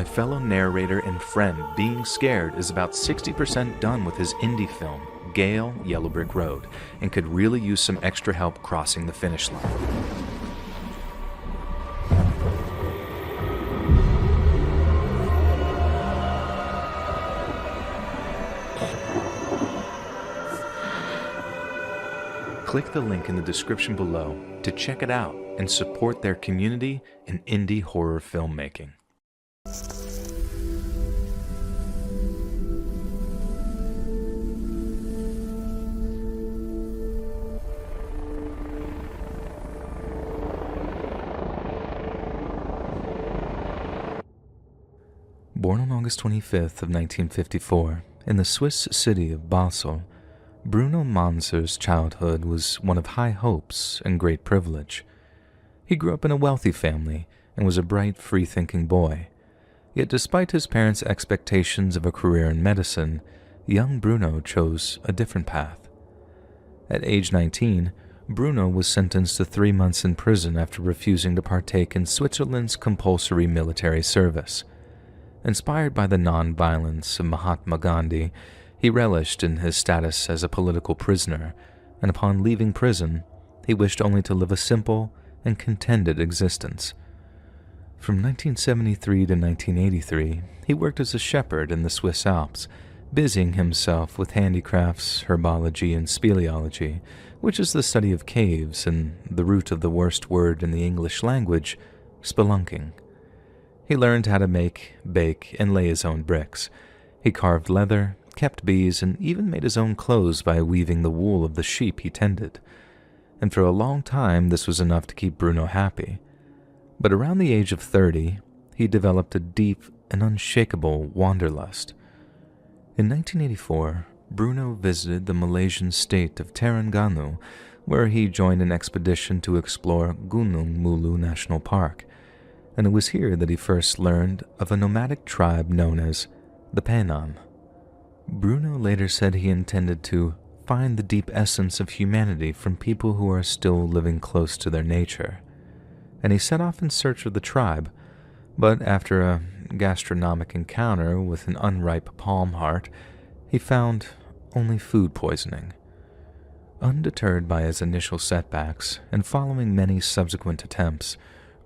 fellow narrator and friend being scared is about 60% done with his indie film, Gale, Yellow Brick Road, and could really use some extra help crossing the finish line. Click the link in the description below to check it out and support their community in indie horror filmmaking. Born on August 25th of 1954 in the Swiss city of Basel, Bruno Manzer's childhood was one of high hopes and great privilege. He grew up in a wealthy family and was a bright, free-thinking boy. Yet despite his parents' expectations of a career in medicine, young Bruno chose a different path. At age 19, Bruno was sentenced to 3 months in prison after refusing to partake in Switzerland's compulsory military service. Inspired by the non-violence of Mahatma Gandhi, he relished in his status as a political prisoner, and upon leaving prison, he wished only to live a simple and contented existence. From 1973 to 1983, he worked as a shepherd in the Swiss Alps, busying himself with handicrafts, herbology, and speleology, which is the study of caves and the root of the worst word in the English language, spelunking. He learned how to make, bake, and lay his own bricks. He carved leather, kept bees, and even made his own clothes by weaving the wool of the sheep he tended. And for a long time this was enough to keep Bruno happy. But around the age of 30, he developed a deep and unshakable wanderlust. In 1984, Bruno visited the Malaysian state of Terengganu, where he joined an expedition to explore Gunung Mulu National Park. And it was here that he first learned of a nomadic tribe known as the Painan. Bruno later said he intended to find the deep essence of humanity from people who are still living close to their nature, and he set off in search of the tribe, but after a gastronomic encounter with an unripe palm heart, he found only food poisoning. Undeterred by his initial setbacks, and following many subsequent attempts,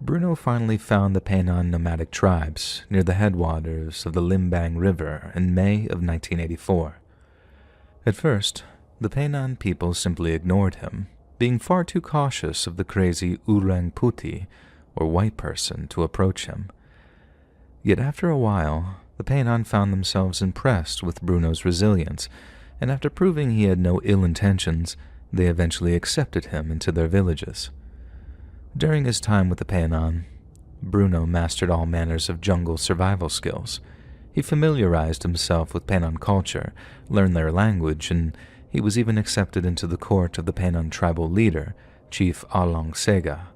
Bruno finally found the Painan nomadic tribes near the headwaters of the Limbang River in May of 1984. At first, the Painan people simply ignored him, being far too cautious of the crazy Orang Putih, or white person, to approach him. Yet after a while, the Painan found themselves impressed with Bruno's resilience, and after proving he had no ill intentions, they eventually accepted him into their villages. During his time with the Painan, Bruno mastered all manners of jungle survival skills. He familiarized himself with Painan culture, learned their language, and he was even accepted into the court of the Painan tribal leader, Chief Along Sega.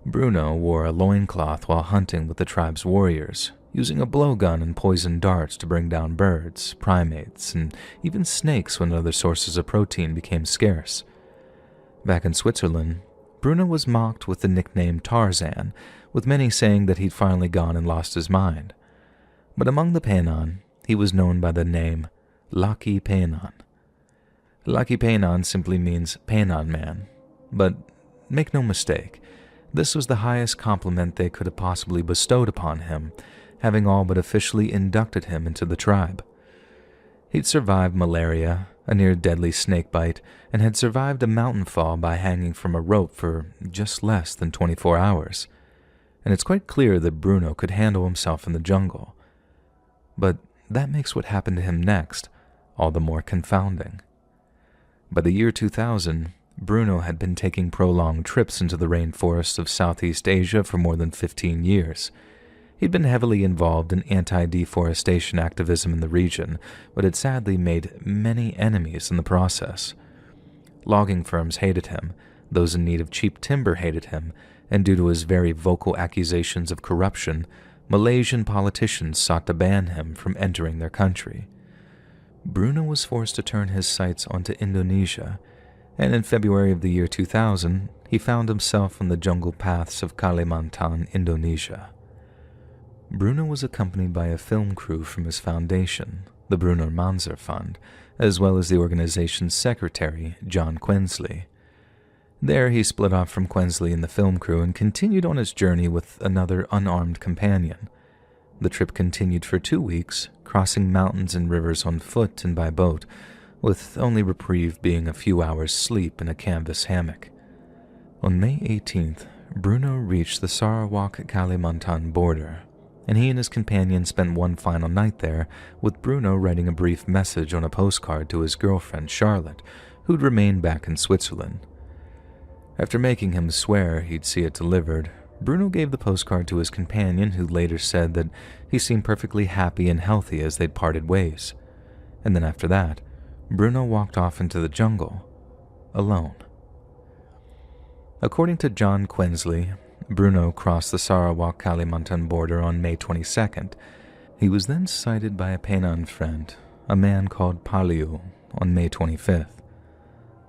Bruno wore a loincloth while hunting with the tribe's warriors, using a blowgun and poisoned darts to bring down birds, primates, and even snakes when other sources of protein became scarce. Back in Switzerland, Bruno was mocked with the nickname Tarzan, with many saying that he'd finally gone and lost his mind. But among the Painan, he was known by the name Laki Painan. Laki Painan simply means Painan man, but make no mistake, this was the highest compliment they could have possibly bestowed upon him, having all but officially inducted him into the tribe. He'd survived malaria, a near-deadly snakebite, and had survived a mountain fall by hanging from a rope for just less than 24 hours. And it's quite clear that Bruno could handle himself in the jungle. But that makes what happened to him next all the more confounding. By the year 2000, Bruno had been taking prolonged trips into the rainforests of Southeast Asia for more than 15 years. He'd been heavily involved in anti-deforestation activism in the region, but had sadly made many enemies in the process. Logging firms hated him, those in need of cheap timber hated him, and due to his very vocal accusations of corruption, Malaysian politicians sought to ban him from entering their country. Bruno was forced to turn his sights onto Indonesia, and in February of the year 2000, he found himself on the jungle paths of Kalimantan, Indonesia. Bruno was accompanied by a film crew from his foundation, the Bruno Manzer Fund, as well as the organization's secretary, John Quensley. There, he split off from Quensley and the film crew and continued on his journey with another unarmed companion. The trip continued for 2 weeks, crossing mountains and rivers on foot and by boat, with only reprieve being a few hours' sleep in a canvas hammock. On May 18th, Bruno reached the Sarawak-Kalimantan border, and he and his companion spent one final night there, with Bruno writing a brief message on a postcard to his girlfriend Charlotte, who'd remained back in Switzerland. After making him swear he'd see it delivered, Bruno gave the postcard to his companion, who later said that he seemed perfectly happy and healthy as they'd parted ways. And then after that, Bruno walked off into the jungle, alone. According to John Quensley, Bruno crossed the Sarawak-Kalimantan border on May 22nd. He was then sighted by a Painan friend, a man called Paliu, on May 25th.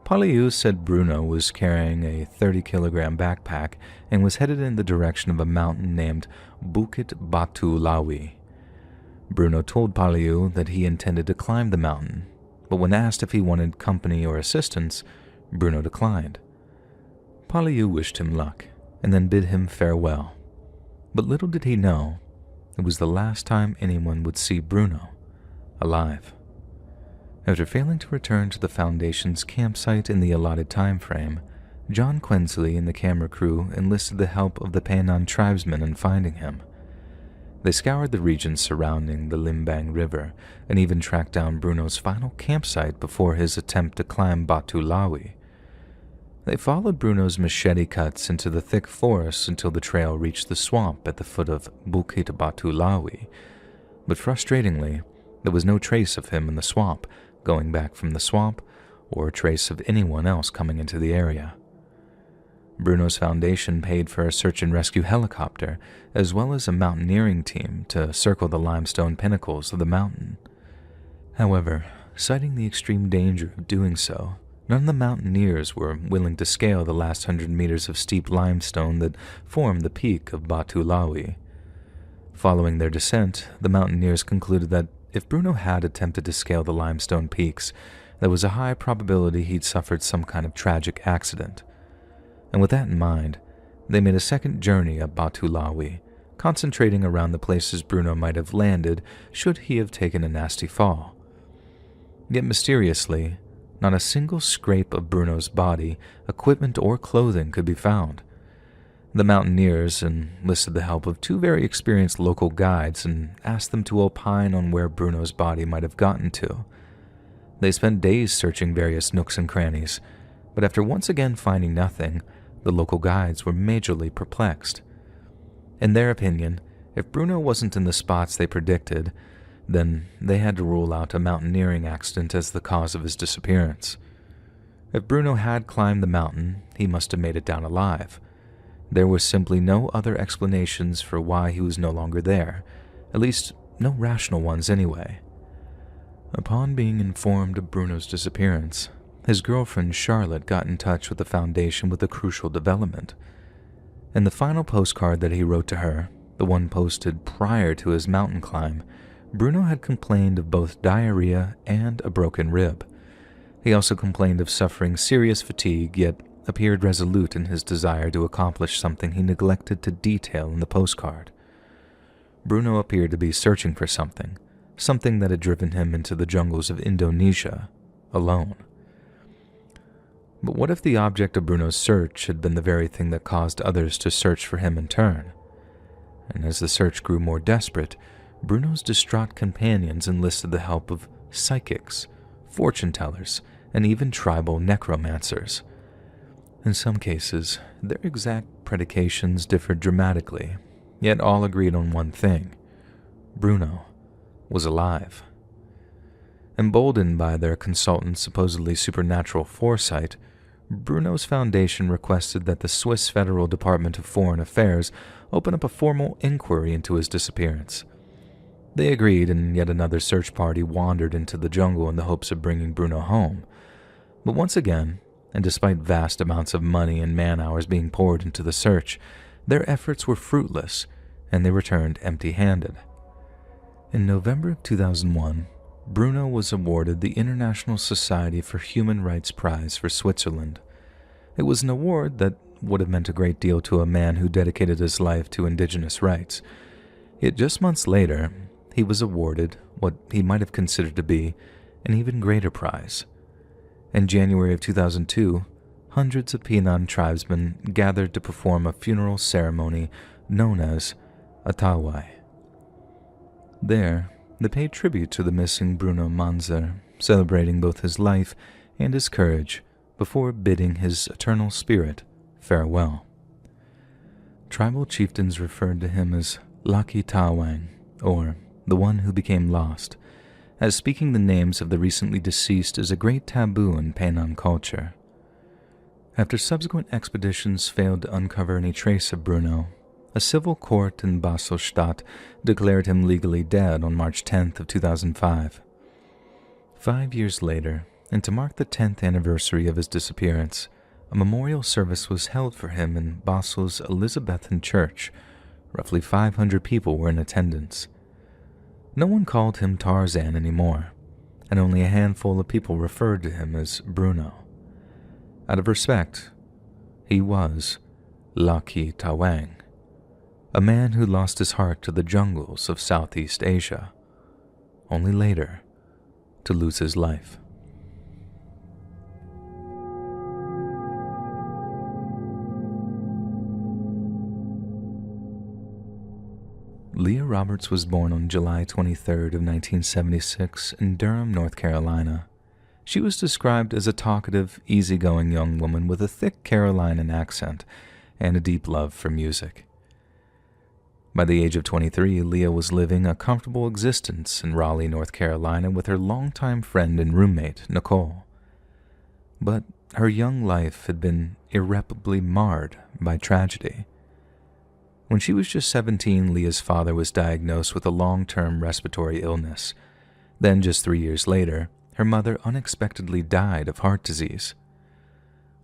Paliu said Bruno was carrying a 30-kilogram backpack and was headed in the direction of a mountain named Bukit Batu Lawi. Bruno told Paliu that he intended to climb the mountain, but when asked if he wanted company or assistance, Bruno declined. Paliu wished him luck and then bid him farewell. But little did he know, it was the last time anyone would see Bruno alive. After failing to return to the Foundation's campsite in the allotted time frame, John Quensley and the camera crew enlisted the help of the Painan tribesmen in finding him. They scoured the region surrounding the Limbang River and even tracked down Bruno's final campsite before his attempt to climb Batu Lawi. They followed Bruno's machete cuts into the thick forest until the trail reached the swamp at the foot of Bukit Batu Lawi, but frustratingly, there was no trace of him in the swamp, going back from the swamp, or a trace of anyone else coming into the area. Bruno's foundation paid for a search and rescue helicopter, as well as a mountaineering team to circle the limestone pinnacles of the mountain. However, citing the extreme danger of doing so, none of the mountaineers were willing to scale the last 100 meters of steep limestone that formed the peak of Batu Lawi. Following their descent, the mountaineers concluded that if Bruno had attempted to scale the limestone peaks, there was a high probability he'd suffered some kind of tragic accident. And with that in mind, they made a second journey up Batu Lawi, concentrating around the places Bruno might have landed should he have taken a nasty fall. Yet mysteriously, not a single scrape of Bruno's body, equipment, or clothing could be found. The mountaineers enlisted the help of 2 very experienced local guides and asked them to opine on where Bruno's body might have gotten to. They spent days searching various nooks and crannies, but after once again finding nothing, the local guides were majorly perplexed. In their opinion, if Bruno wasn't in the spots they predicted, then they had to rule out a mountaineering accident as the cause of his disappearance. If Bruno had climbed the mountain, he must have made it down alive. There were simply no other explanations for why he was no longer there, at least no rational ones anyway. Upon being informed of Bruno's disappearance, his girlfriend Charlotte got in touch with the Foundation with a crucial development. In the final postcard that he wrote to her, the one posted prior to his mountain climb, Bruno had complained of both diarrhea and a broken rib. He also complained of suffering serious fatigue, yet appeared resolute in his desire to accomplish something he neglected to detail in the postcard. Bruno appeared to be searching for something that had driven him into the jungles of Indonesia, alone. But what if the object of Bruno's search had been the very thing that caused others to search for him in turn? And as the search grew more desperate, Bruno's distraught companions enlisted the help of psychics, fortune-tellers, and even tribal necromancers. In some cases, their exact predications differed dramatically, yet all agreed on one thing: Bruno was alive. Emboldened by their consultant's supposedly supernatural foresight, Bruno's foundation requested that the Swiss Federal Department of Foreign Affairs open up a formal inquiry into his disappearance. They agreed, and yet another search party wandered into the jungle in the hopes of bringing Bruno home. But once again, and despite vast amounts of money and man-hours being poured into the search, their efforts were fruitless, and they returned empty-handed. In November of 2001, Bruno was awarded the International Society for Human Rights Prize for Switzerland. It was an award that would have meant a great deal to a man who dedicated his life to indigenous rights. Yet just months later, he was awarded what he might have considered to be an even greater prize. In January of 2002, hundreds of Pinan tribesmen gathered to perform a funeral ceremony known as a tawai. There, they paid tribute to the missing Bruno Manzer, celebrating both his life and his courage before bidding his eternal spirit farewell. Tribal chieftains referred to him as Laki Tawang, or the one who became lost, as speaking the names of the recently deceased is a great taboo in Painan culture. After subsequent expeditions failed to uncover any trace of Bruno, a civil court in Basel-Stadt declared him legally dead on March 10th of 2005. 5 years later, and to mark the 10th anniversary of his disappearance, a memorial service was held for him in Basel's Elizabethan Church. Roughly 500 people were in attendance. No one called him Tarzan anymore, and only a handful of people referred to him as Bruno. Out of respect, he was Laki Tawang, a man who lost his heart to the jungles of Southeast Asia, only later to lose his life. Leah Roberts was born on July 23rd of 1976 in Durham, North Carolina. She was described as a talkative, easygoing young woman with a thick Carolinian accent and a deep love for music. By the age of 23, Leah was living a comfortable existence in Raleigh, North Carolina with her longtime friend and roommate, Nicole. But her young life had been irreparably marred by tragedy. When she was just 17, Leah's father was diagnosed with a long-term respiratory illness. Then, just 3 years later, her mother unexpectedly died of heart disease.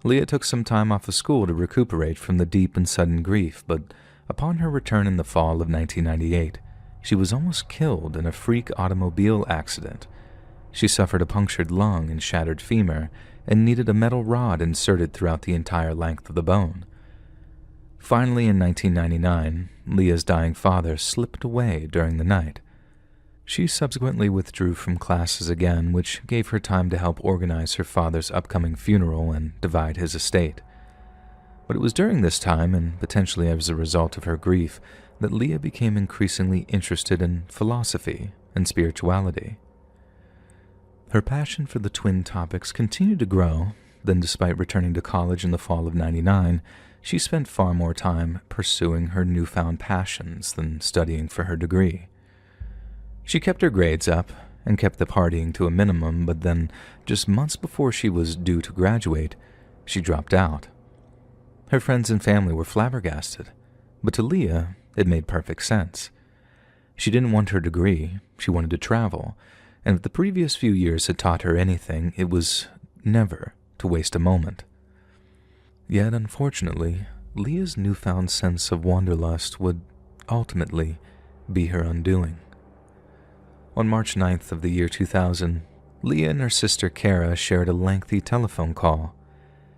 Leah took some time off of school to recuperate from the deep and sudden grief, but upon her return in the fall of 1998, she was almost killed in a freak automobile accident. She suffered a punctured lung and shattered femur and needed a metal rod inserted throughout the entire length of the bone. Finally, in 1999, Leah's dying father slipped away during the night. She subsequently withdrew from classes again, which gave her time to help organize her father's upcoming funeral and divide his estate. But it was during this time, and potentially as a result of her grief, that Leah became increasingly interested in philosophy and spirituality. Her passion for the twin topics continued to grow. Then, despite returning to college in the fall of '99, she spent far more time pursuing her newfound passions than studying for her degree. She kept her grades up and kept the partying to a minimum, but then, just months before she was due to graduate, she dropped out. Her friends and family were flabbergasted, but to Leah, it made perfect sense. She didn't want her degree, she wanted to travel, and if the previous few years had taught her anything, it was never to waste a moment. Yet, unfortunately, Leah's newfound sense of wanderlust would ultimately be her undoing. On March 9th of the year 2000, Leah and her sister Kara shared a lengthy telephone call.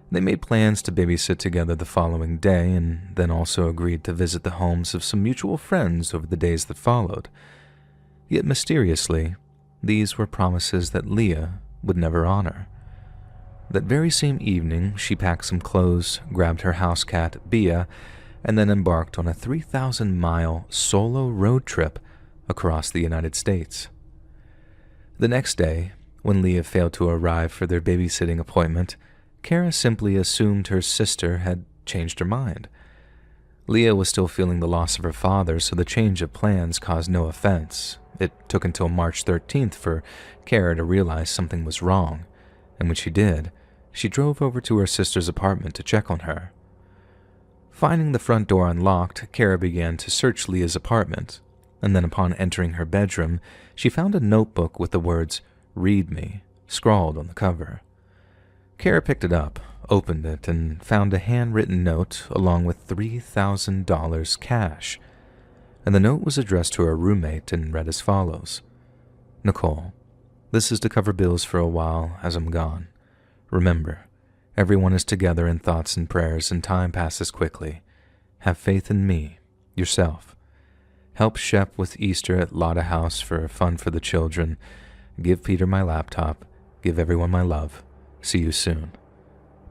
They made plans to babysit together the following day and then also agreed to visit the homes of some mutual friends over the days that followed. Yet mysteriously, these were promises that Leah would never honor. That very same evening, she packed some clothes, grabbed her house cat, Bia, and then embarked on a 3,000-mile solo road trip across the United States. The next day, when Leah failed to arrive for their babysitting appointment, Kara simply assumed her sister had changed her mind. Leah was still feeling the loss of her father, so the change of plans caused no offense. It took until March 13th for Kara to realize something was wrong, and when she did, she drove over to her sister's apartment to check on her. Finding the front door unlocked, Kara began to search Leah's apartment, and then upon entering her bedroom, she found a notebook with the words, "Read me," scrawled on the cover. Kara picked it up, opened it, and found a handwritten note along with $3,000 cash. and the note was addressed to her roommate and read as follows. Nicole, this is to cover bills for a while as I'm gone. Remember, everyone is together in thoughts and prayers, and time passes quickly. Have faith in me, yourself. Help Shep with Easter at Lotta House for fun for the children. Give Peter my laptop. Give everyone my love. See you soon.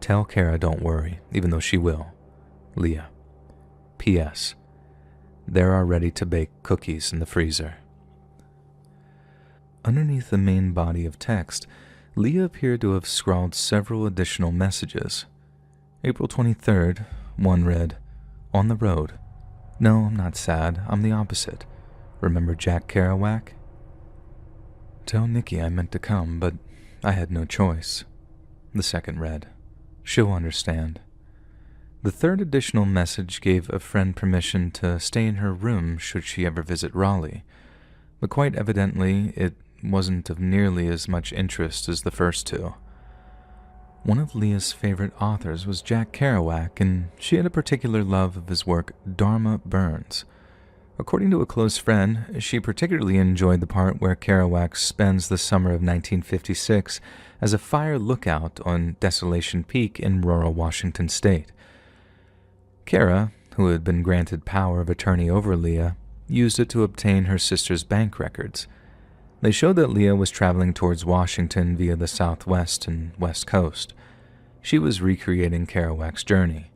Tell Kara don't worry, even though she will. Leah. P.S. There are ready-to-bake cookies in the freezer. Underneath the main body of text, Leah appeared to have scrawled several additional messages. April 23rd, one read, On the road. No, I'm not sad. I'm the opposite. Remember Jack Kerouac? Tell Nikki I meant to come, but I had no choice. The second read, She'll understand. The third additional message gave a friend permission to stay in her room should she ever visit Raleigh, but quite evidently it wasn't of nearly as much interest as the first two. One of Leah's favorite authors was Jack Kerouac, and she had a particular love of his work, Dharma Burns. According to a close friend, she particularly enjoyed the part where Kerouac spends the summer of 1956 as a fire lookout on Desolation Peak in rural Washington state. Kara, who had been granted power of attorney over Leah, used it to obtain her sister's bank records. They showed that Leah was traveling towards Washington via the southwest and west coast. She was recreating Kerouac's journey.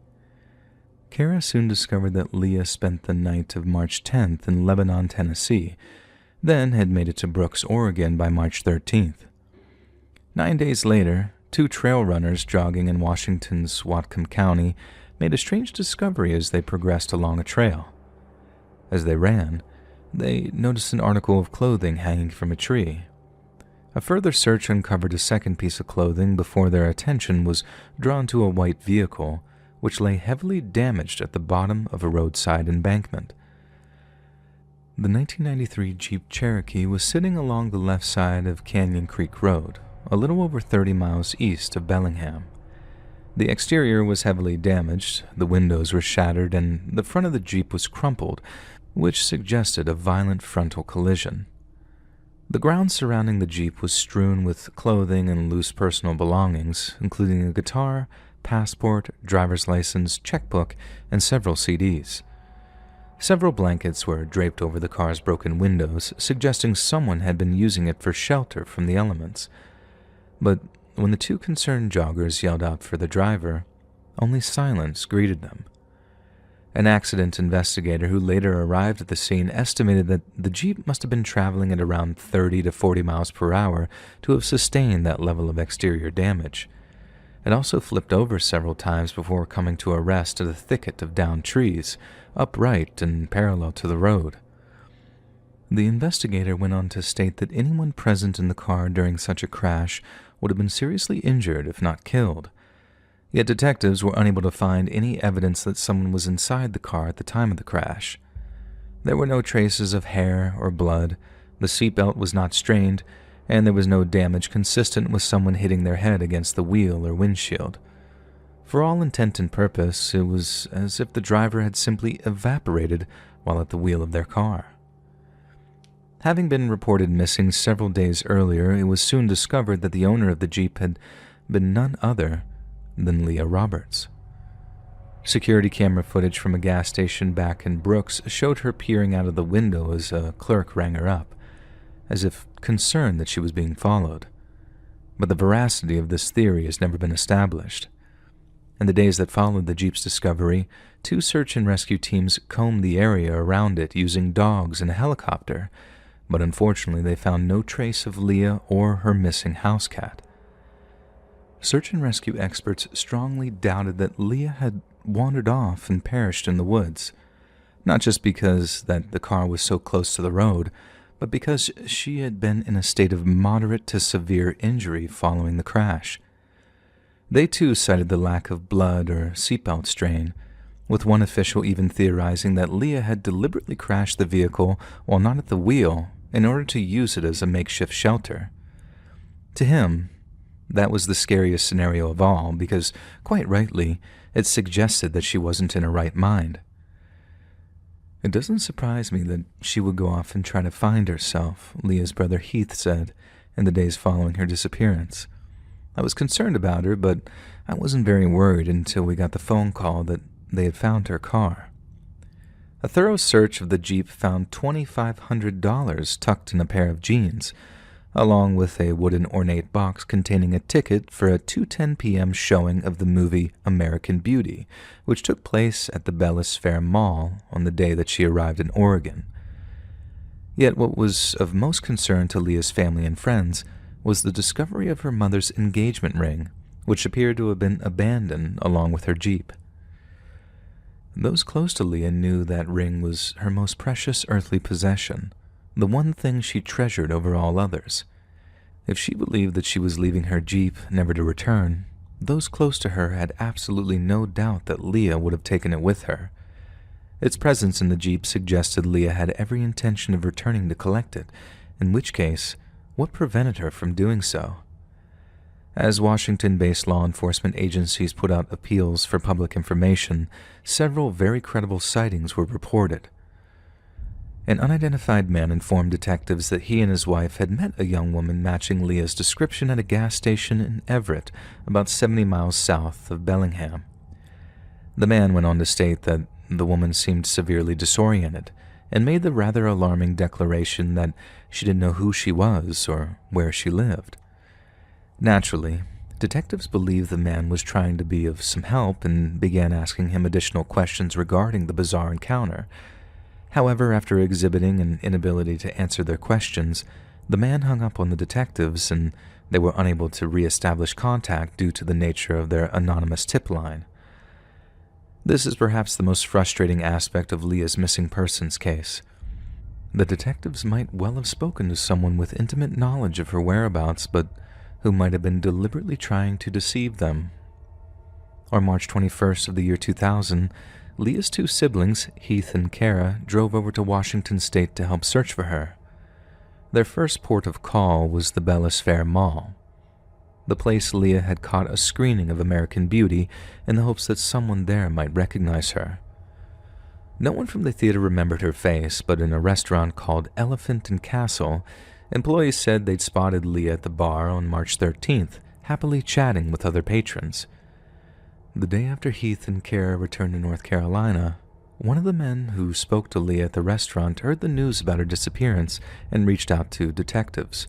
Kara soon discovered that Leah spent the night of March 10th in Lebanon, Tennessee, then had made it to Brooks, Oregon by March 13th. 9 days later, two trail runners jogging in Washington's Whatcom County made a strange discovery as they progressed along a trail. As they ran, they noticed an article of clothing hanging from a tree. A further search uncovered a second piece of clothing before their attention was drawn to a white vehicle, which lay heavily damaged at the bottom of a roadside embankment. The 1993 Jeep Cherokee was sitting along the left side of Canyon Creek Road, a little over 30 miles east of Bellingham. The exterior was heavily damaged, the windows were shattered, and the front of the Jeep was crumpled, which suggested a violent frontal collision. The ground surrounding the Jeep was strewn with clothing and loose personal belongings, including a guitar, passport, driver's license, checkbook, and several CDs. Several blankets were draped over the car's broken windows, suggesting someone had been using it for shelter from the elements. But when the two concerned joggers yelled out for the driver, only silence greeted them. An accident investigator who later arrived at the scene estimated that the Jeep must have been traveling at around 30 to 40 miles per hour to have sustained that level of exterior damage. It also flipped over several times before coming to a rest at a thicket of downed trees, upright and parallel to the road. The investigator went on to state that anyone present in the car during such a crash would have been seriously injured if not killed. Yet detectives were unable to find any evidence that someone was inside the car at the time of the crash. There were no traces of hair or blood, the seatbelt was not strained, and there was no damage consistent with someone hitting their head against the wheel or windshield. For all intent and purpose, it was as if the driver had simply evaporated while at the wheel of their car. Having been reported missing several days earlier, it was soon discovered that the owner of the Jeep had been none other than Leah Roberts. Security camera footage from a gas station back in Brooks showed her peering out of the window as a clerk rang her up, as if concerned that she was being followed. But the veracity of this theory has never been established. In the days that followed the Jeep's discovery, two search and rescue teams combed the area around it using dogs and a helicopter, but unfortunately they found no trace of Leah or her missing house cat. Search and rescue experts strongly doubted that Leah had wandered off and perished in the woods, not just because that the car was so close to the road, but because she had been in a state of moderate to severe injury following the crash. They too cited the lack of blood or seatbelt strain, with one official even theorizing that Leah had deliberately crashed the vehicle while not at the wheel in order to use it as a makeshift shelter. To him, that was the scariest scenario of all because, quite rightly, it suggested that she wasn't in her right mind. It doesn't surprise me that she would go off and try to find herself, Leah's brother Heath said, in the days following her disappearance. I was concerned about her, but I wasn't very worried until we got the phone call that they had found her car. A thorough search of the Jeep found $2,500 tucked in a pair of jeans, along with a wooden ornate box containing a ticket for a 2:10 p.m. showing of the movie American Beauty, which took place at the Bellis Fair Mall on the day that she arrived in Oregon. Yet what was of most concern to Leah's family and friends was the discovery of her mother's engagement ring, which appeared to have been abandoned along with her Jeep. Those close to Leah knew that ring was her most precious earthly possession, the one thing she treasured over all others. If she believed that she was leaving her Jeep never to return, those close to her had absolutely no doubt that Leah would have taken it with her. Its presence in the Jeep suggested Leah had every intention of returning to collect it, in which case, what prevented her from doing so? As Washington-based law enforcement agencies put out appeals for public information, several very credible sightings were reported. An unidentified man informed detectives that he and his wife had met a young woman matching Leah's description at a gas station in Everett, about 70 miles south of Bellingham. The man went on to state that the woman seemed severely disoriented and made the rather alarming declaration that she didn't know who she was or where she lived. Naturally, detectives believed the man was trying to be of some help and began asking him additional questions regarding the bizarre encounter. However, after exhibiting an inability to answer their questions, the man hung up on the detectives and they were unable to re-establish contact due to the nature of their anonymous tip line. This is perhaps the most frustrating aspect of Leah's missing persons case. The detectives might well have spoken to someone with intimate knowledge of her whereabouts, but who might have been deliberately trying to deceive them. On March 21st of the year 2000, Leah's two siblings, Heath and Kara, drove over to Washington State to help search for her. Their first port of call was the Bellis Fair Mall, the place Leah had caught a screening of American Beauty in the hopes that someone there might recognize her. No one from the theater remembered her face, but in a restaurant called Elephant and Castle, employees said they'd spotted Leah at the bar on March 13th, happily chatting with other patrons. The day after Heath and Kara returned to North Carolina, one of the men who spoke to Leah at the restaurant heard the news about her disappearance and reached out to detectives.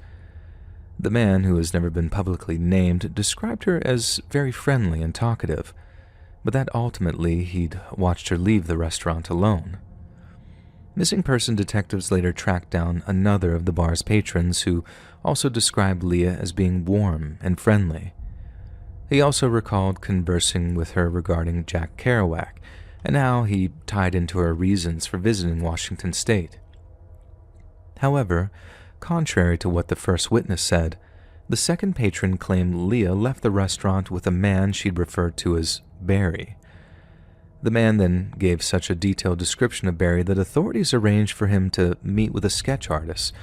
The man, who has never been publicly named, described her as very friendly and talkative, but that ultimately he'd watched her leave the restaurant alone. Missing person detectives later tracked down another of the bar's patrons who also described Leah as being warm and friendly. He also recalled conversing with her regarding Jack Kerouac and how he tied into her reasons for visiting Washington State. However, contrary to what the first witness said, the second patron claimed Leah left the restaurant with a man she'd referred to as Barry. The man then gave such a detailed description of Barry that authorities arranged for him to meet with a sketch artist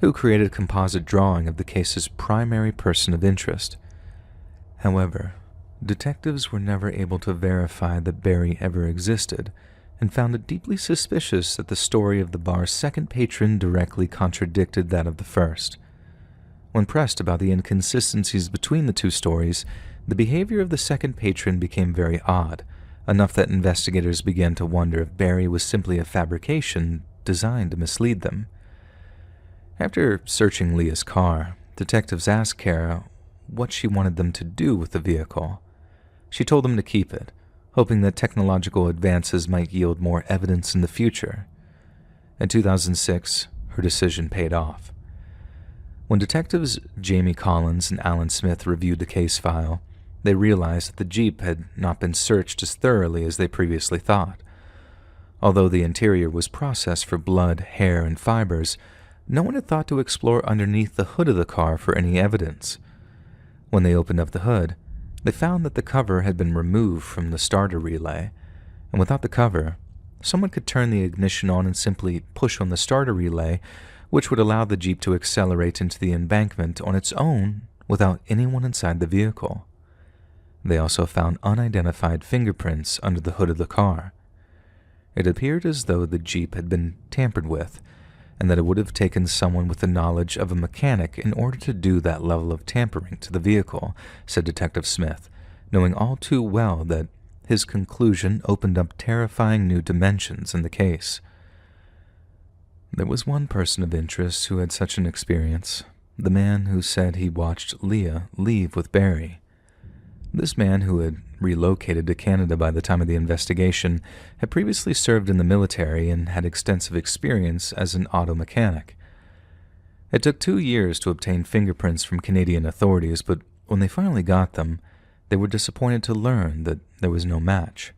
who created a composite drawing of the case's primary person of interest. However, detectives were never able to verify that Barry ever existed and found it deeply suspicious that the story of the bar's second patron directly contradicted that of the first. When pressed about the inconsistencies between the two stories, the behavior of the second patron became very odd, enough that investigators began to wonder if Barry was simply a fabrication designed to mislead them. After searching Leah's car, detectives asked Kara what she wanted them to do with the vehicle. She told them to keep it, hoping that technological advances might yield more evidence in the future. In 2006, her decision paid off. When detectives Jamie Collins and Alan Smith reviewed the case file, they realized that the Jeep had not been searched as thoroughly as they previously thought. Although the interior was processed for blood, hair, and fibers, no one had thought to explore underneath the hood of the car for any evidence. When they opened up the hood, they found that the cover had been removed from the starter relay, and without the cover, someone could turn the ignition on and simply push on the starter relay, which would allow the Jeep to accelerate into the embankment on its own without anyone inside the vehicle. They also found unidentified fingerprints under the hood of the car. It appeared as though the Jeep had been tampered with, and that it would have taken someone with the knowledge of a mechanic in order to do that level of tampering to the vehicle, said Detective Smith, knowing all too well that his conclusion opened up terrifying new dimensions in the case. There was one person of interest who had such an experience, the man who said he watched Leah leave with Barry. This man, who had relocated to Canada by the time of the investigation, had previously served in the military and had extensive experience as an auto mechanic. It took 2 years to obtain fingerprints from Canadian authorities, but when they finally got them, they were disappointed to learn that there was no match.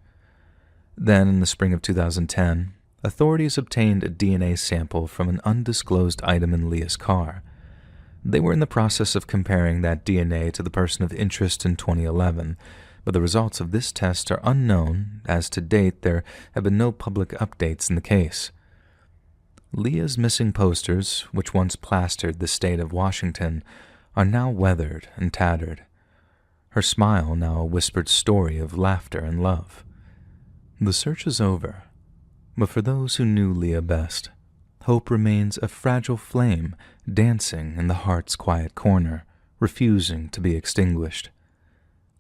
Then, in the spring of 2010, authorities obtained a DNA sample from an undisclosed item in Leah's car. They were in the process of comparing that DNA to the person of interest in 2011, but the results of this test are unknown, as to date there have been no public updates in the case. Leah's missing posters, which once plastered the state of Washington, are now weathered and tattered. Her smile now a whispered story of laughter and love. The search is over, but for those who knew Leah best, hope remains a fragile flame dancing in the heart's quiet corner, refusing to be extinguished.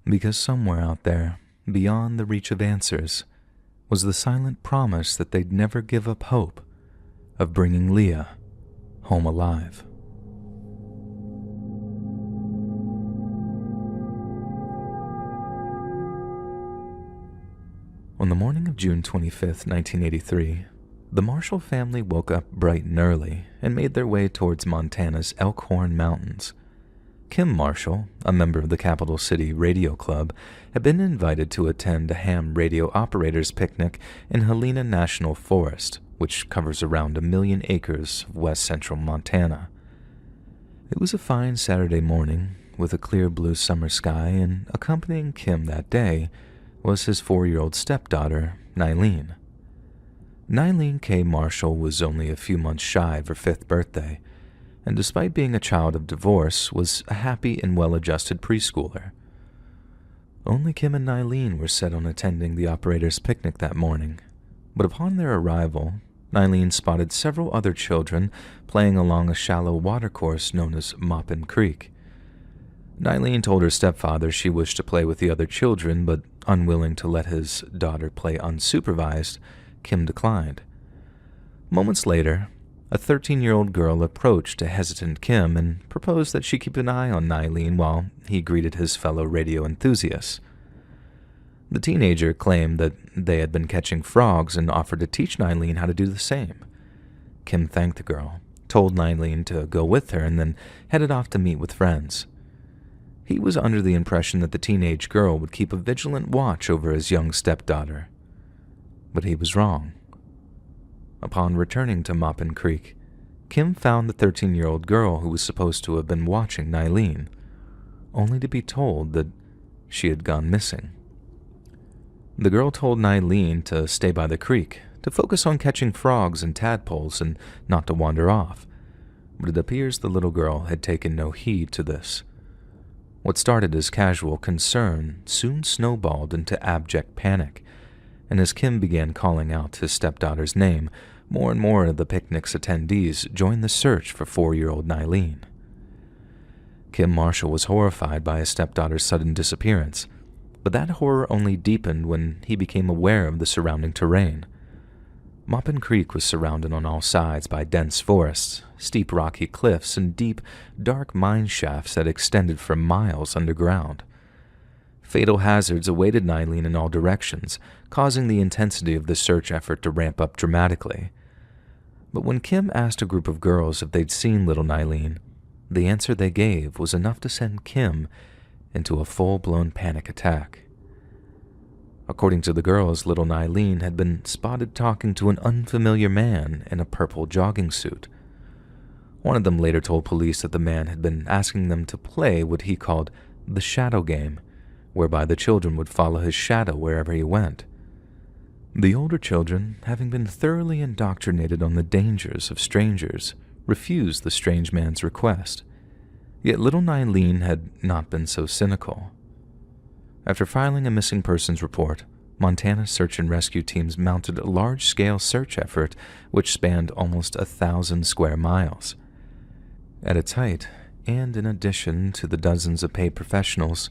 Because somewhere out there, beyond the reach of answers, was the silent promise that they'd never give up hope of bringing Leah home alive. On the morning of June 25th, 1983, the Marshall family woke up bright and early and made their way towards Montana's Elkhorn Mountains. Kim Marshall, a member of the Capital City Radio Club, had been invited to attend a ham radio operators picnic in Helena National Forest, which covers around 1 million acres of west-central Montana. It was a fine Saturday morning with a clear blue summer sky, and accompanying Kim that day was his 4-year-old stepdaughter, Nylene. Nylene K. Marshall was only a few months shy of her 5th birthday, and despite being a child of divorce, was a happy and well-adjusted preschooler. Only Kim and Nylene were set on attending the operators' picnic that morning, but upon their arrival, Nylene spotted several other children playing along a shallow watercourse known as Moppin Creek. Nylene told her stepfather she wished to play with the other children, but unwilling to let his daughter play unsupervised, Kim declined. Moments later, a 13-year-old girl approached a hesitant Kim and proposed that she keep an eye on Nylene while he greeted his fellow radio enthusiasts. The teenager claimed that they had been catching frogs and offered to teach Nylene how to do the same. Kim thanked the girl, told Nylene to go with her, and then headed off to meet with friends. He was under the impression that the teenage girl would keep a vigilant watch over his young stepdaughter. But he was wrong. Upon returning to Moppin Creek, Kim found the 13-year-old girl who was supposed to have been watching Nylene, only to be told that she had gone missing. The girl told Nylene to stay by the creek, to focus on catching frogs and tadpoles and not to wander off, but it appears the little girl had taken no heed to this. What started as casual concern soon snowballed into abject panic, and as Kim began calling out his stepdaughter's name, more and more of the picnic's attendees joined the search for 4-year-old Nylene. Kim Marshall was horrified by his stepdaughter's sudden disappearance, but that horror only deepened when he became aware of the surrounding terrain. Moppin Creek was surrounded on all sides by dense forests, steep rocky cliffs, and deep, dark mine shafts that extended for miles underground. Fatal hazards awaited Nylene in all directions, causing the intensity of the search effort to ramp up dramatically. But when Kim asked a group of girls if they'd seen little Nylene, the answer they gave was enough to send Kim into a full-blown panic attack. According to the girls, little Nylene had been spotted talking to an unfamiliar man in a purple jogging suit. One of them later told police that the man had been asking them to play what he called the shadow game, whereby the children would follow his shadow wherever he went. The older children, having been thoroughly indoctrinated on the dangers of strangers, refused the strange man's request. Yet little Nylene had not been so cynical. After filing a missing persons report, Montana search and rescue teams mounted a large-scale search effort which spanned almost 1,000 square miles. At its height, and in addition to the dozens of paid professionals,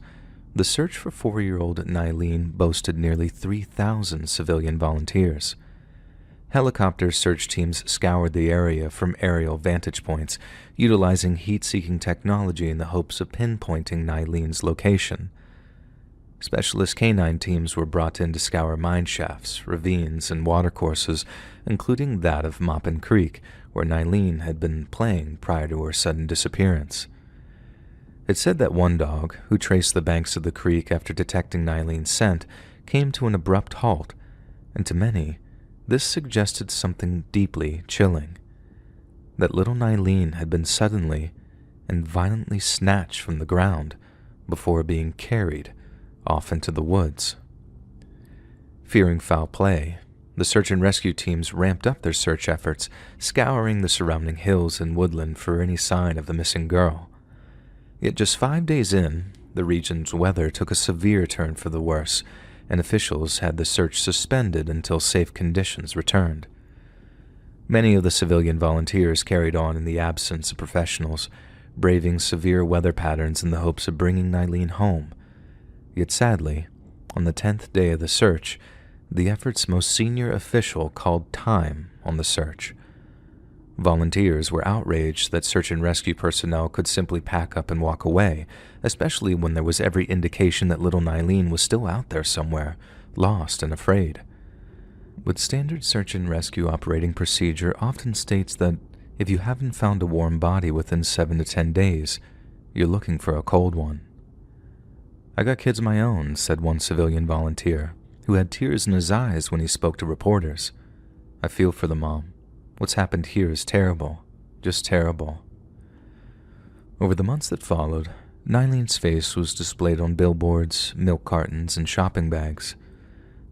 the search for 4-year-old Nylene boasted nearly 3,000 civilian volunteers. Helicopter search teams scoured the area from aerial vantage points, utilizing heat-seeking technology in the hopes of pinpointing Nylene's location. Specialist canine teams were brought in to scour mine shafts, ravines, and watercourses, including that of Maupin Creek, where Nylene had been playing prior to her sudden disappearance. It's said that one dog, who traced the banks of the creek after detecting Nylene's scent, came to an abrupt halt, and to many, this suggested something deeply chilling. That little Nylene had been suddenly and violently snatched from the ground before being carried off into the woods. Fearing foul play, the search and rescue teams ramped up their search efforts, scouring the surrounding hills and woodland for any sign of the missing girl. Yet just 5 days in, the region's weather took a severe turn for the worse, and officials had the search suspended until safe conditions returned. Many of the civilian volunteers carried on in the absence of professionals, braving severe weather patterns in the hopes of bringing Nylene home. Yet sadly, on the 10th day of the search, the effort's most senior official called time on the search. Volunteers were outraged that search and rescue personnel could simply pack up and walk away, especially when there was every indication that little Nylene was still out there somewhere, lost and afraid. But standard search and rescue operating procedure often states that if you haven't found a warm body within 7 to 10 days, you're looking for a cold one. "I got kids of my own," said one civilian volunteer, who had tears in his eyes when he spoke to reporters. "I feel for the mom. What's happened here is terrible, just terrible." Over the months that followed, Nylene's face was displayed on billboards, milk cartons, and shopping bags.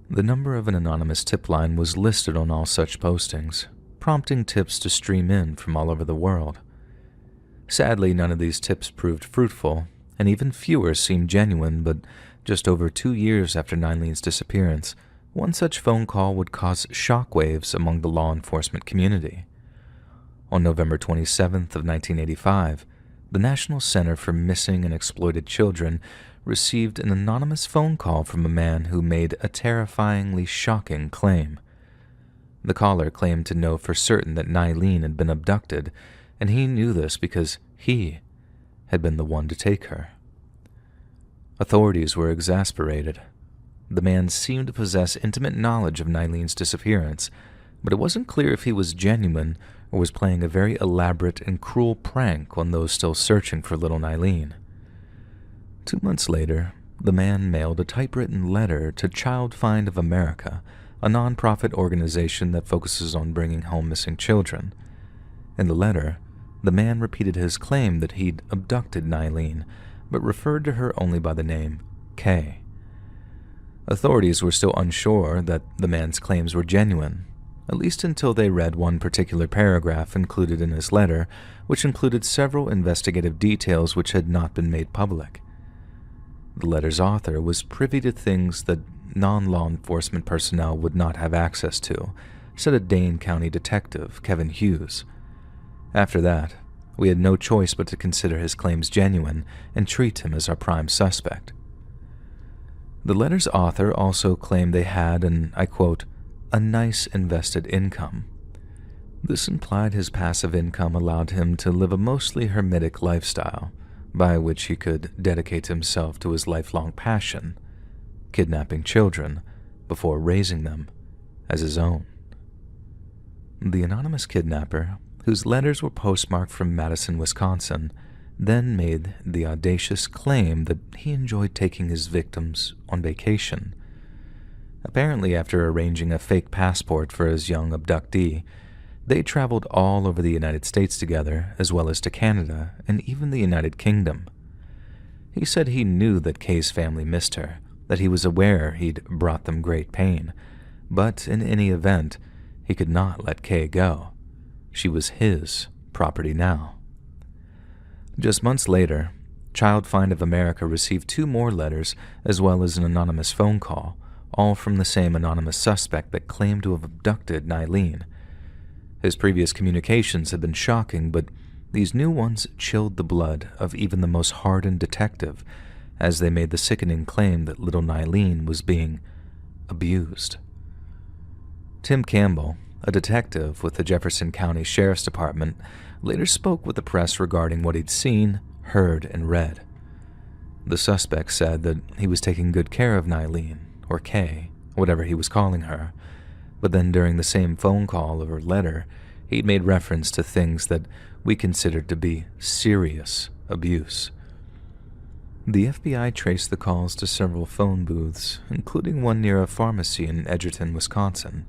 The number of an anonymous tip line was listed on all such postings, prompting tips to stream in from all over the world. Sadly, none of these tips proved fruitful, and even fewer seemed genuine, but just over 2 years after Nylene's disappearance, one such phone call would cause shockwaves among the law enforcement community. On November 27th of 1985, the National Center for Missing and Exploited Children received an anonymous phone call from a man who made a terrifyingly shocking claim. The caller claimed to know for certain that Nylene had been abducted, and he knew this because he had been the one to take her. Authorities were exasperated. The man seemed to possess intimate knowledge of Nylene's disappearance, but it wasn't clear if he was genuine or was playing a very elaborate and cruel prank on those still searching for little Nylene. 2 months later, the man mailed a typewritten letter to Child Find of America, a nonprofit organization that focuses on bringing home missing children. In the letter, the man repeated his claim that he'd abducted Nylene, but referred to her only by the name Kay. Authorities were still unsure that the man's claims were genuine, at least until they read one particular paragraph included in his letter, which included several investigative details which had not been made public. The letter's author was privy to things that non-law enforcement personnel would not have access to, said a Dane County detective, Kevin Hughes. After that, we had no choice but to consider his claims genuine and treat him as our prime suspect. The letter's author also claimed they had, and I quote, "a nice invested income." This implied his passive income allowed him to live a mostly hermetic lifestyle, by which he could dedicate himself to his lifelong passion, kidnapping children before raising them as his own. The anonymous kidnapper, whose letters were postmarked from Madison, Wisconsin, then made the audacious claim that he enjoyed taking his victims on vacation. Apparently, after arranging a fake passport for his young abductee, they traveled all over the United States together, as well as to Canada and even the United Kingdom. He said he knew that Kay's family missed her, that he was aware he'd brought them great pain, but in any event, he could not let Kay go. She was his property now. Just months later, Child Find of America received 2 more letters as well as an anonymous phone call, all from the same anonymous suspect that claimed to have abducted Nylene. His previous communications had been shocking, but these new ones chilled the blood of even the most hardened detective as they made the sickening claim that little Nylene was being abused. Tim Campbell, a detective with the Jefferson County Sheriff's Department, later spoke with the press regarding what he'd seen, heard, and read. The suspect said that he was taking good care of Nylene, or Kay, whatever he was calling her, but then during the same phone call or letter, he'd made reference to things that we considered to be serious abuse. The FBI traced the calls to several phone booths, including one near a pharmacy in Edgerton, Wisconsin,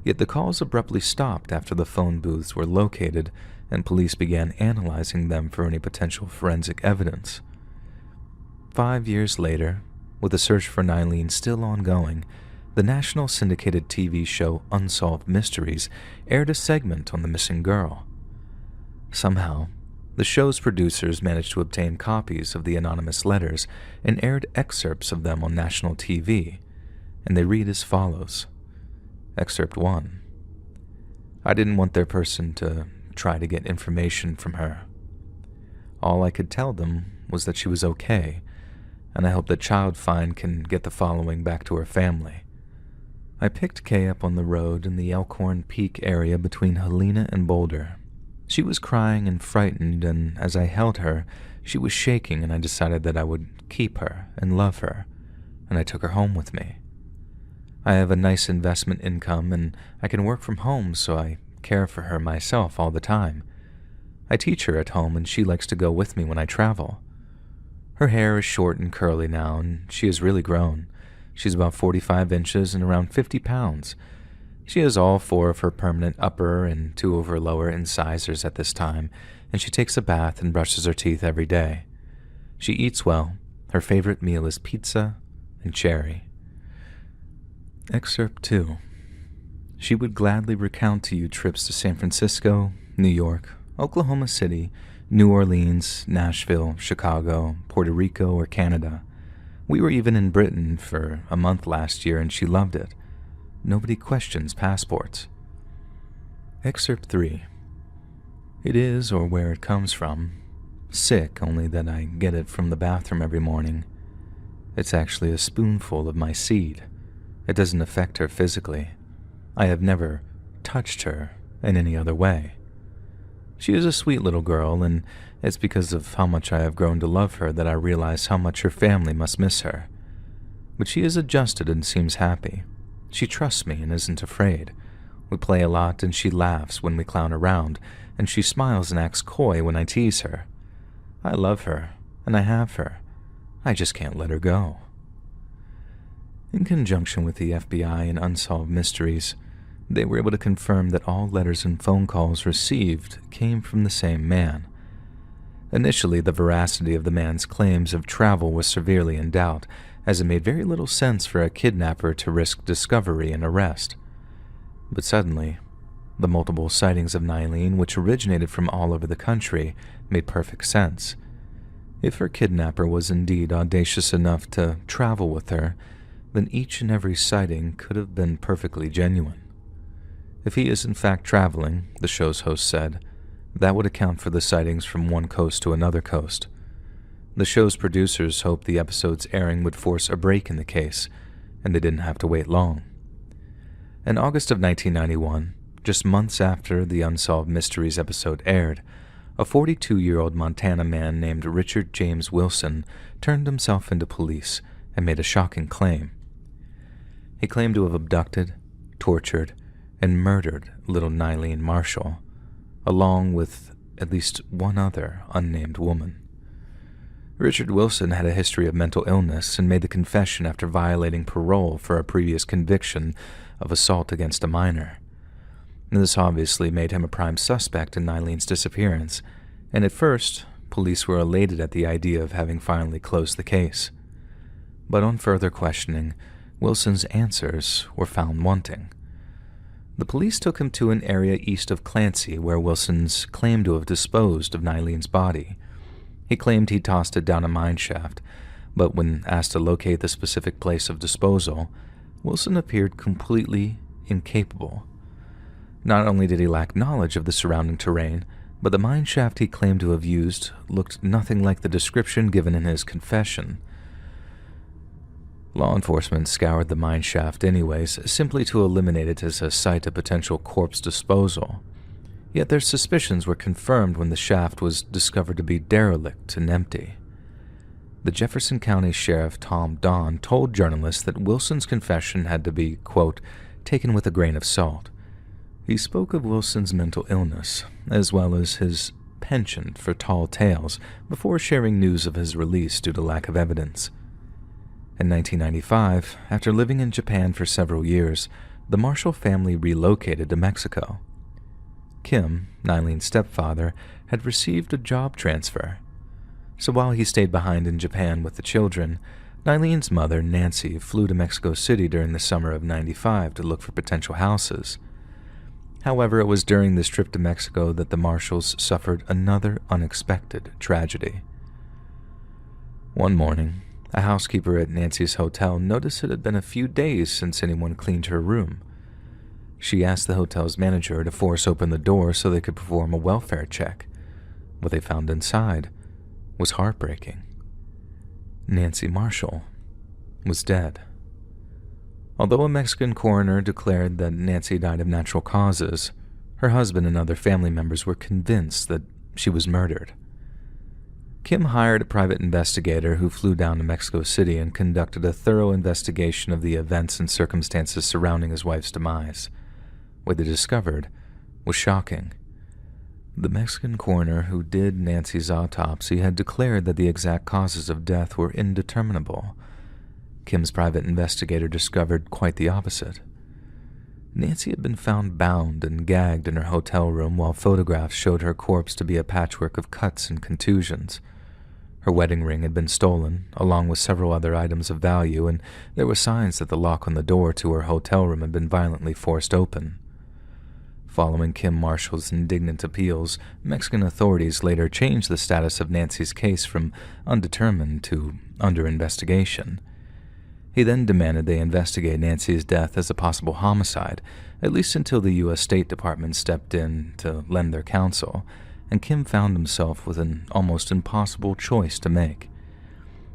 yet the calls abruptly stopped after the phone booths were located and police began analyzing them for any potential forensic evidence. 5 years later, with the search for Nylene still ongoing, the national syndicated TV show Unsolved Mysteries aired a segment on the missing girl. Somehow, the show's producers managed to obtain copies of the anonymous letters and aired excerpts of them on national TV, and they read as follows. Excerpt 1. I didn't want their person to try to get information from her. All I could tell them was that she was okay, and I hope that Child Find can get the following back to her family. I picked Kay up on the road in the Elkhorn Peak area between Helena and Boulder. She was crying and frightened, and as I held her, she was shaking, and I decided that I would keep her and love her, and I took her home with me. I have a nice investment income, and I can work from home, so I care for her myself all the time. I teach her at home, and she likes to go with me when I travel. Her hair is short and curly now, and she has really grown. She's about 45 inches and around 50 pounds. She has all 4 of her permanent upper and 2 of her lower incisors at this time, and she takes a bath and brushes her teeth every day. She eats well. Her favorite meal is pizza and cherry. Excerpt 2. She would gladly recount to you trips to San Francisco, New York, Oklahoma City, New Orleans, Nashville, Chicago, Puerto Rico, or Canada. We were even in Britain for a month last year, and she loved it. Nobody questions passports. Excerpt 3. It is, or where it comes from, sick, only that I get it from the bathroom every morning. It's actually a spoonful of my seed. It doesn't affect her physically. I have never touched her in any other way. She is a sweet little girl, and it's because of how much I have grown to love her that I realize how much her family must miss her. But she is adjusted and seems happy. She trusts me and isn't afraid. We play a lot, and she laughs when we clown around, and she smiles and acts coy when I tease her. I love her, and I have her. I just can't let her go. In conjunction with the FBI and Unsolved Mysteries, they were able to confirm that all letters and phone calls received came from the same man. Initially, the veracity of the man's claims of travel was severely in doubt, as it made very little sense for a kidnapper to risk discovery and arrest. But suddenly, the multiple sightings of Nylene, which originated from all over the country, made perfect sense. If her kidnapper was indeed audacious enough to travel with her, then each and every sighting could have been perfectly genuine. If he is in fact traveling, the show's host said, that would account for the sightings from one coast to another coast. The show's producers hoped the episode's airing would force a break in the case, and they didn't have to wait long. In August of 1991, just months after the Unsolved Mysteries episode aired, a 42-year-old Montana man named Richard James Wilson turned himself into police and made a shocking claim. He claimed to have abducted, tortured, and murdered little Nylene Marshall, along with at least one other unnamed woman. Richard Wilson had a history of mental illness and made the confession after violating parole for a previous conviction of assault against a minor. This obviously made him a prime suspect in Nylene's disappearance, and at first, police were elated at the idea of having finally closed the case. But on further questioning, Wilson's answers were found wanting. The police took him to an area east of Clancy where Wilson's claimed to have disposed of Nylene's body. He claimed he tossed it down a mine shaft, but when asked to locate the specific place of disposal, Wilson appeared completely incapable. Not only did he lack knowledge of the surrounding terrain, but the mine shaft he claimed to have used looked nothing like the description given in his confession. Law enforcement scoured the mine shaft anyways, simply to eliminate it as a site of potential corpse disposal. Yet their suspicions were confirmed when the shaft was discovered to be derelict and empty. The Jefferson County Sheriff Tom Don told journalists that Wilson's confession had to be, quote, taken with a grain of salt. He spoke of Wilson's mental illness, as well as his penchant for tall tales, before sharing news of his release due to lack of evidence. In 1995, after living in Japan for several years, the Marshall family relocated to Mexico. Kim, Nylene's stepfather, had received a job transfer. So while he stayed behind in Japan with the children, Nylene's mother, Nancy, flew to Mexico City during the summer of '95 to look for potential houses. However, it was during this trip to Mexico that the Marshalls suffered another unexpected tragedy. One morning, a housekeeper at Nancy's hotel noticed it had been a few days since anyone cleaned her room. She asked the hotel's manager to force open the door so they could perform a welfare check. What they found inside was heartbreaking. Nancy Marshall was dead. Although a Mexican coroner declared that Nancy died of natural causes, her husband and other family members were convinced that she was murdered. Kim hired a private investigator who flew down to Mexico City and conducted a thorough investigation of the events and circumstances surrounding his wife's demise. What they discovered was shocking. The Mexican coroner who did Nancy's autopsy had declared that the exact causes of death were indeterminable. Kim's private investigator discovered quite the opposite. Nancy had been found bound and gagged in her hotel room, while photographs showed her corpse to be a patchwork of cuts and contusions. Her wedding ring had been stolen, along with several other items of value, and there were signs that the lock on the door to her hotel room had been violently forced open. Following Kim Marshall's indignant appeals, Mexican authorities later changed the status of Nancy's case from undetermined to under investigation. He then demanded they investigate Nancy's death as a possible homicide, at least until the U.S. State Department stepped in to lend their counsel, and Kim found himself with an almost impossible choice to make.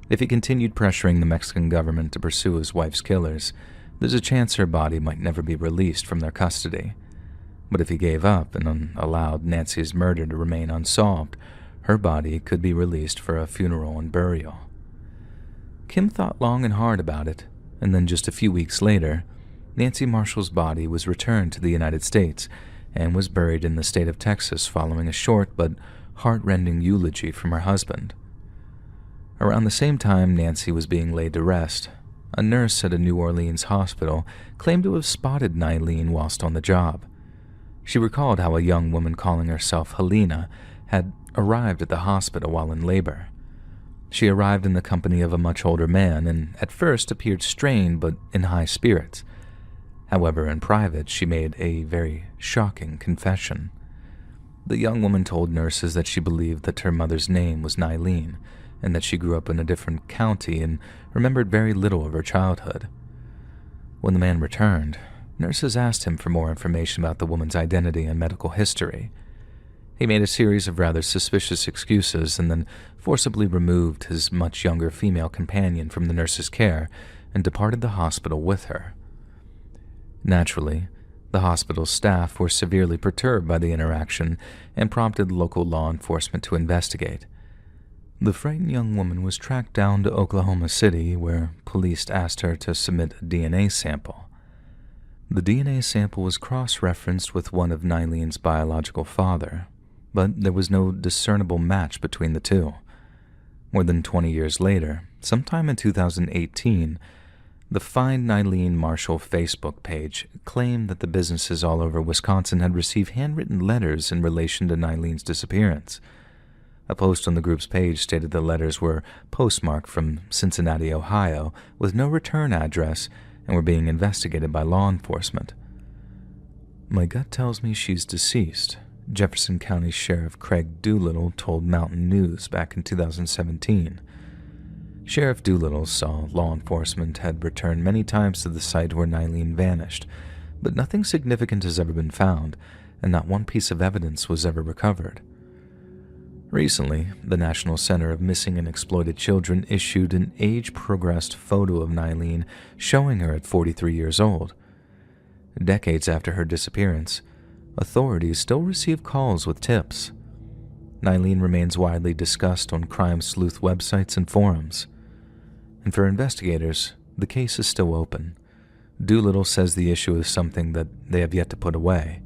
If he continued pressuring the Mexican government to pursue his wife's killers, there's a chance her body might never be released from their custody. But if he gave up and allowed Nancy's murder to remain unsolved, her body could be released for a funeral and burial. Kim thought long and hard about it, and then just a few weeks later, Nancy Marshall's body was returned to the United States and was buried in the state of Texas following a short but heart-rending eulogy from her husband. Around the same time Nancy was being laid to rest, a nurse at a New Orleans hospital claimed to have spotted Nylene whilst on the job. She recalled how a young woman calling herself Helena had arrived at the hospital while in labor. She arrived in the company of a much older man and at first appeared strained but in high spirits. However, in private, she made a very shocking confession. The young woman told nurses that she believed that her mother's name was Nylene and that she grew up in a different county and remembered very little of her childhood. When the man returned, nurses asked him for more information about the woman's identity and medical history. He made a series of rather suspicious excuses and then forcibly removed his much younger female companion from the nurse's care and departed the hospital with her. Naturally, the hospital's staff were severely perturbed by the interaction and prompted local law enforcement to investigate. The frightened young woman was tracked down to Oklahoma City, where police asked her to submit a DNA sample. The DNA sample was cross-referenced with one of Nylene's biological father, but there was no discernible match between the two. More than 20 years later, sometime in 2018, the Find Nylene Marshall Facebook page claimed that the businesses all over Wisconsin had received handwritten letters in relation to Nylene's disappearance. A post on the group's page stated the letters were postmarked from Cincinnati, Ohio, with no return address and were being investigated by law enforcement. "My gut tells me she's deceased," Jefferson County Sheriff Craig Doolittle told Mountain News back in 2017. Sheriff Doolittle saw law enforcement had returned many times to the site where Nylene vanished, but nothing significant has ever been found, and not one piece of evidence was ever recovered. Recently, the National Center of Missing and Exploited Children issued an age-progressed photo of Nylene showing her at 43 years old. Decades after her disappearance, authorities still receive calls with tips. Nylene remains widely discussed on crime sleuth websites and forums. And for investigators, the case is still open. Doolittle says the issue is something that they have yet to put away.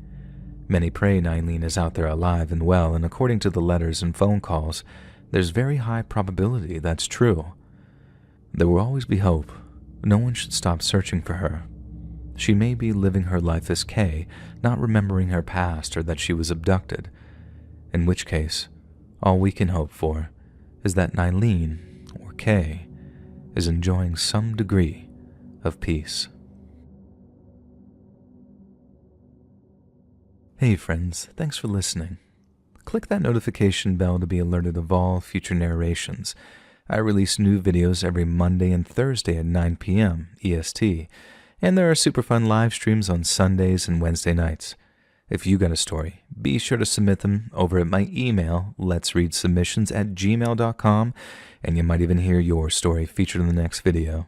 Many pray Nylene is out there alive and well, and according to the letters and phone calls, there's very high probability that's true. There will always be hope. No one should stop searching for her. She may be living her life as Kay, not remembering her past or that she was abducted. In which case, all we can hope for is that Nylene, or Kay, is enjoying some degree of peace. Hey friends, thanks for listening. Click that notification bell to be alerted of all future narrations. I release new videos every Monday and Thursday at 9 p.m. EST, and there are super fun live streams on Sundays and Wednesday nights. If you got a story, be sure to submit them over at my email, letsreadsubmissions@gmail.com, and you might even hear your story featured in the next video.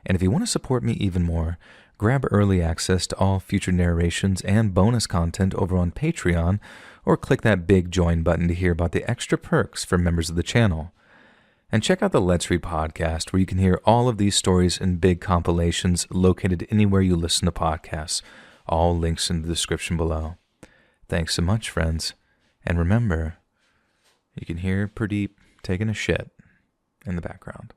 And if you want to support me even more, grab early access to all future narrations and bonus content over on Patreon, or click that big join button to hear about the extra perks for members of the channel. And check out the Let's Read podcast, where you can hear all of these stories in big compilations located anywhere you listen to podcasts. All links in the description below. Thanks so much, friends. And remember, you can hear Pradeep taking a shit in the background.